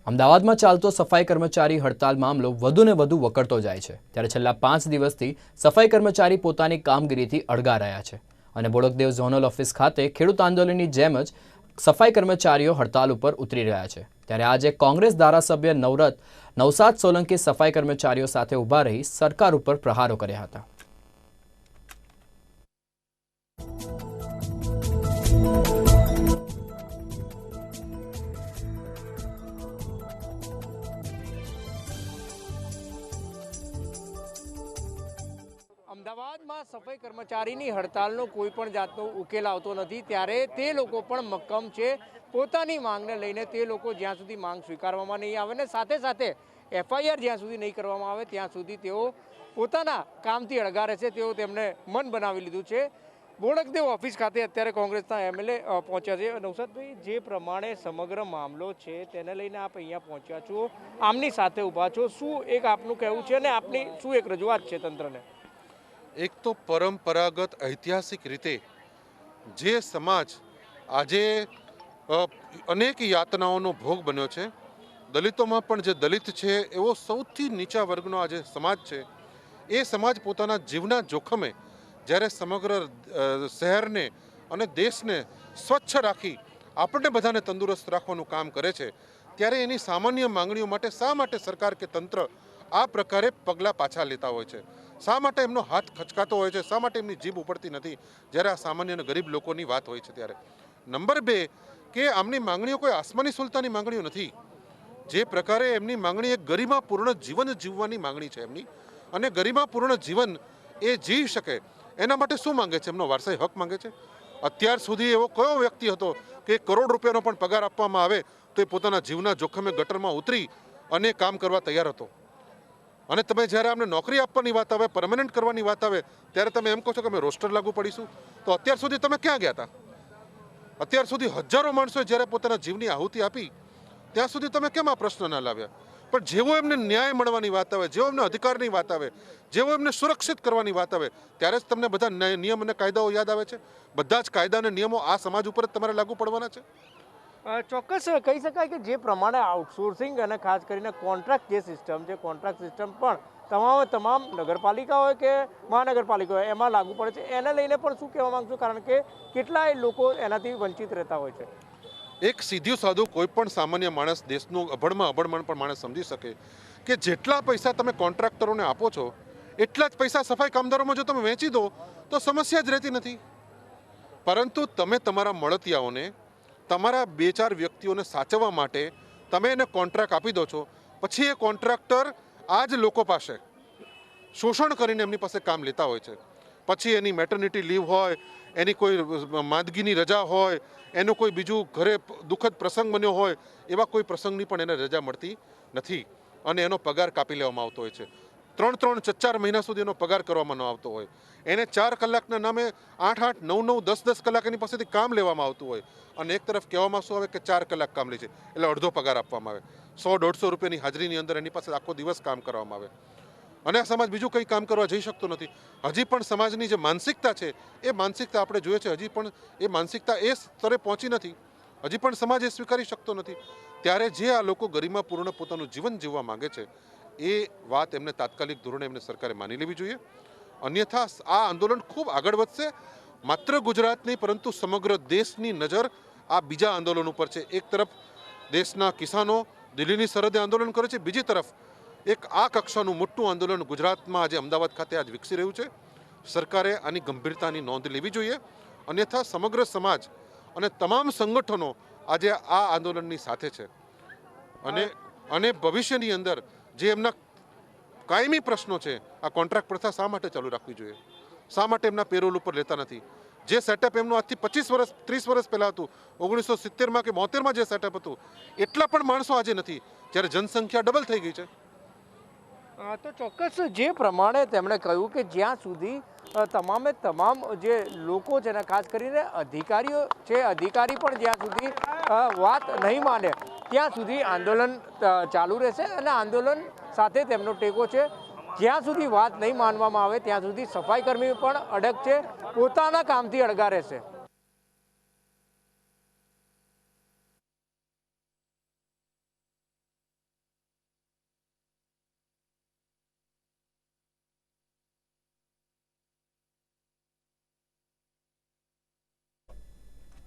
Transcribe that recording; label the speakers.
Speaker 1: અમદાવાદમાં ચાલતો સફાઈ કર્મચારી હડતાલ મામલો વધુને વધુ વકરતો જાય છે ત્યારે છેલ્લા 5 દિવસથી સફાઈ કર્મચારી પોતાની કામગીરીથી અળગા રહ્યા છે અને બોડકદેવ ઝોનલ ઓફિસ ખાતે ખેડૂત આંદોલનની જેમ જ સફાઈ કર્મચારીઓ હડતાલ ઉપર ઉતરી રહ્યા છે ત્યારે આજે કોંગ્રેસ ધારાસભ્ય નવસાદ સોલંકી સફાઈ કર્મચારીઓ સાથે ઊભા રહી સરકાર ઉપર પ્રહારો કર્યા હતા।
Speaker 2: અમદાવાદમાં સફાઈ કર્મચારીની હડતાલનો કોઈ પણ જાતનો ઉકેલ આવતો નથી ત્યારે તે લોકો પણ મક્કમ છે પોતાની માંગને લઈને। તે લોકો જ્યાં સુધી માંગ સ્વીકારવામાં નહીં આવે ને સાથે સાથે એફઆઈઆર જ્યાં સુધી નહીં કરવામાં આવે ત્યાં સુધી તેઓ પોતાના કામથી અળગા રહેશે તેઓ તેમણે મન બનાવી લીધું છે। બોડકદેવ ઓફિસ ખાતે અત્યારે કોંગ્રેસના એમએલએ પહોંચ્યા છે। નવસાદભાઈ, જે પ્રમાણે સમગ્ર મામલો છે તેને લઈને આપ અહીંયા પહોંચ્યા છો, આમની સાથે ઊભા છો, શું એક આપનું કહેવું છે અને આપની શું એક રજૂઆત છે તંત્રને?
Speaker 3: એક તો પરંપરાગત ઐતિહાસિક રીતે જે સમાજ આજે અનેક યાતનાઓનો ભોગ બન્યો છે, દલિતોમાં પણ જે દલિત છે એવો સૌથી નીચા વર્ગનો આજે સમાજ છે, એ સમાજ પોતાના જીવના જોખમે જ્યારે સમગ્ર શહેરને અને દેશને સ્વચ્છ રાખી આપણને બધાને તંદુરસ્ત રાખવાનું કામ કરે છે ત્યારે એની સામાન્ય માંગણીઓ માટે શા માટે સરકાર કે તંત્ર આ પ્રકારે પગલાં પાછા લેતા હોય છે? શા માટે એમનો હાથ ખચકાતો હોય છે? શા માટે એમની જીભ ઉપડતી નથી જ્યારે આ સામાન્ય અને ગરીબ લોકોની વાત હોય છે ત્યારે? નંબર 2 કે આમની માંગણીઓ કોઈ આસમાની સુલતાની માંગણીઓ નથી। જે પ્રકારે એમની માંગણી એક ગરિમાપૂર્ણ જીવન જીવવાની માંગણી છે એમની, અને ગરિમાપૂર્ણ જીવન એ જીવી શકે એના માટે શું માંગે છે? એમનો વારસાઈ હક માંગે છે। અત્યાર સુધી એવો કયો વ્યક્તિ હતો કે 1 કરોડ રૂપિયાનો પણ પગાર આપવામાં આવે તો એ પોતાના જીવના જોખમે ગટરમાં ઉતરી અને કામ કરવા તૈયાર હતો? અને તમે જ્યારે અમને નોકરી આપવાની વાત આવે, પરમનન્ટ કરવાની વાત આવે ત્યારે તમે એમ કહો છો કે અમે રોસ્ટર લાગુ પડીશું? તો અત્યાર સુધી તમે ક્યાં ગયા હતા? અત્યાર સુધી હજારો માણસોએ જ્યારે પોતાના જીવની આહુતિ આપી ત્યાં સુધી તમે કેમ આ પ્રશ્ન ના લાવ્યા? પણ જેવો એમને ન્યાય મળવાની વાત આવે, જેવો એમને અધિકારની વાત આવે, જેવો એમને સુરક્ષિત કરવાની વાત આવે ત્યારે જ તમને બધા નિયમ અને કાયદાઓ યાદ આવે છે? બધા જ કાયદા અને નિયમો આ સમાજ ઉપર જ તમારે લાગુ પડવાના છે?
Speaker 2: ચોક્કસ કહી શકાય કે જે પ્રમાણે આઉટસોર્સિંગ અને ખાસ કરીને કોન્ટ્રાક્ટ જે સિસ્ટમ છે, કોન્ટ્રાક્ટ સિસ્ટમ પણ તમામ નગરપાલિકા હોય કે મહાનગરપાલિકા હોય એમાં લાગુ પડે છે। એને લઈને પણ શું કહેવા માંગશો? કારણ કે કેટલાય લોકો એનાથી વંચિત રહેતા હોય છે।
Speaker 3: એક સીધું સાદું કોઈ પણ સામાન્ય માણસ, દેશનું અભણમાં પણ માણસ સમજી શકે કે જેટલા પૈસા તમે કોન્ટ્રાક્ટરોને આપો છો એટલા જ પૈસા સફાઈ કામદારોમાં જો તમે વહેંચી દો તો સમસ્યા જ રહેતી નથી। પરંતુ તમે તમારા મળતિયાઓને, તમારા 2-4 વ્યક્તિઓને સાચવવા માટે તમે એને કોન્ટ્રાક્ટ આપી દો છો, પછી એ કોન્ટ્રાક્ટર આ જ લોકો પાસે શોષણ કરીને એમની પાસે કામ લેતા હોય છે। પછી એની મેટર્નિટી લીવ હોય, એની કોઈ માંદગીની રજા હોય, એનું કોઈ બીજું ઘરે દુઃખદ પ્રસંગ બન્યો હોય, એવા કોઈ પ્રસંગની પણ એને રજા મળતી નથી અને એનો પગાર કાપી લેવામાં આવતો હોય છે। 3-3, 4 મહિના સુધી એનો પગાર કરવામાં ન આવતો હોય, એને 4 કલાકના નામે 8-8, 9-9, 10-10 કલાક એની પાસેથી કામ લેવામાં આવતું હોય અને એક તરફ કહેવામાં શું આવે કે 4 કલાક કામ લે છે એટલે અડધો પગાર આપવામાં આવે। 100-150 રૂપિયાની હાજરીની અંદર એની પાસે આખો દિવસ કામ કરવામાં આવે અને આ સમાજ બીજું કંઈ કામ કરવા જઈ શકતો નથી। હજી પણ સમાજની જે માનસિકતા છે એ માનસિકતા આપણે જોઈએ છે, હજી પણ એ માનસિકતા એ સ્તરે પહોંચી નથી, હજી પણ સમાજ એ સ્વીકારી શકતો નથી। ત્યારે જે આ લોકો ગરિમાપૂર્ણ પોતાનું જીવન જીવવા માંગે છે એ વાત એમને તાત્કાલિક ધોરણે એમને સરકારે માની લેવી જોઈએ, અન્યથા આ આંદોલન ખૂબ આગળ વધશે। માત્ર ગુજરાત નહીં પરંતુ સમગ્ર દેશની નજર આ બીજા આંદોલન ઉપર છે। એક તરફ દેશના કિસાનો દિલ્હીની સરહદે આંદોલન કરે છે, બીજી તરફ એક આ કક્ષાનું મોટું આંદોલન ગુજરાતમાં આજે અમદાવાદ ખાતે આજ વિકસી રહ્યું છે। સરકારે આની ગંભીરતાની નોંધ લેવી જોઈએ, અન્યથા સમગ્ર સમાજ અને તમામ સંગઠનો આજે આ આંદોલનની સાથે છે અને ભવિષ્યની અંદર જે એમના કાયમી પ્રશ્નો છે, આ કોન્ટ્રાક્ટ પ્રથા શા માટે ચાલુ રાખવી જોઈએ? શા માટે એમના પેરોલ ઉપર લેતા નથી? જે સેટઅપ એમનું આજથી 25 વર્ષ 30 વર્ષ પહેલાં હતું, 1970માં કે 72માં જે સેટઅપ હતું એટલા પણ માણસો આજે નથી જ્યારે જનસંખ્યા ડબલ થઈ ગઈ છે।
Speaker 2: તો ચોક્કસ જે પ્રમાણે તેમણે કહ્યું કે જ્યાં સુધી તમામ જે લોકો છે ને ખાસ કરીને અધિકારીઓ છે, અધિકારી પણ જ્યાં સુધી વાત નહીં માને ત્યાં સુધી આંદોલન ચાલુ રહેશે અને આંદોલન સાથે તેમનો ટેકો છે। જ્યાં સુધી વાત નહીં માનવામાં આવે ત્યાં સુધી સફાઈ કર્મી પણ અડગ છે, પોતાના કામથી અળગા રહેશે।